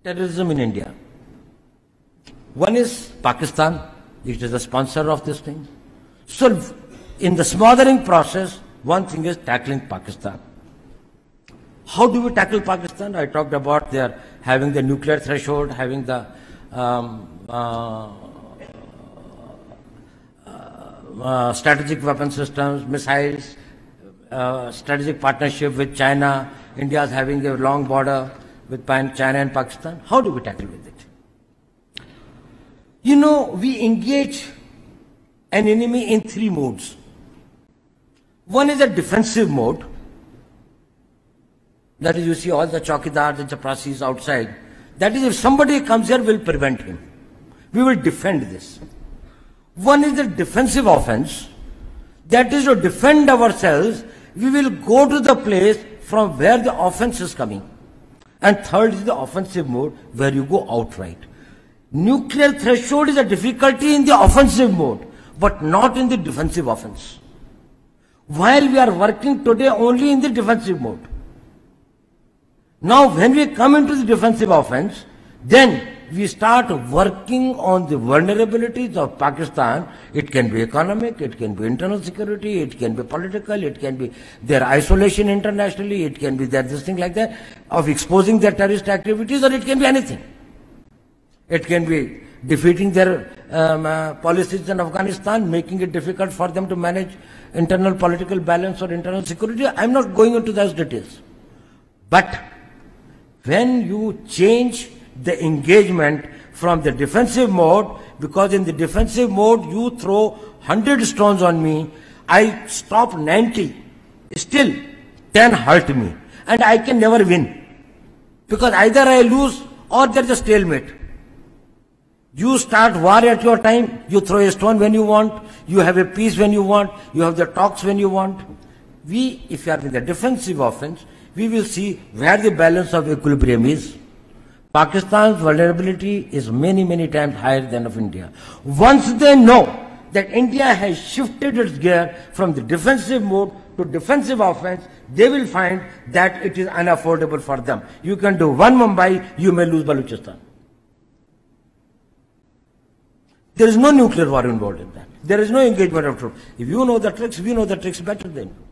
terrorism in India. One is Pakistan, which is the sponsor of this thing. So, in the smothering process, one thing is tackling Pakistan. How do we tackle Pakistan? I talked about their having the nuclear threshold, having the strategic weapon systems, missiles, strategic partnership with China. India is having a long border with China and Pakistan. How do we tackle with it? You know, we engage an enemy in three modes. One is a defensive mode. That is, you see all the chowkidars and chaprasis outside. That is, if somebody comes here, we'll prevent him. We will defend this. One is the defensive offense. That is, to defend ourselves, we will go to the place from where the offense is coming. And third is the offensive mode, where you go outright. Nuclear threshold is a difficulty in the offensive mode, but not in the defensive offense. While we are working today only in the defensive mode. Now, when we come into the defensive offense, then we start working on the vulnerabilities of Pakistan. It can be economic, it can be internal security, it can be political, it can be their isolation internationally, it can be their this thing like that, of exposing their terrorist activities, or it can be anything. It can be defeating their policies in Afghanistan, making it difficult for them to manage internal political balance or internal security. I'm not going into those details. But when you change the engagement from the defensive mode, because in the defensive mode you throw 100 stones on me, I stop 90, still 10 hurt me, and I can never win, because either I lose or there's a stalemate. You start war at your time, you throw a stone when you want, you have a peace when you want, you have the talks when you want. We, if you are in the defensive offense, we will see where the balance of equilibrium is. Pakistan's vulnerability is many, many times higher than of India. Once they know that India has shifted its gear from the defensive mode to defensive offense, they will find that it is unaffordable for them. You can do one Mumbai, you may lose Balochistan. There is no nuclear war involved in that. There is no engagement of troops. If you know the tricks, we know the tricks better than you.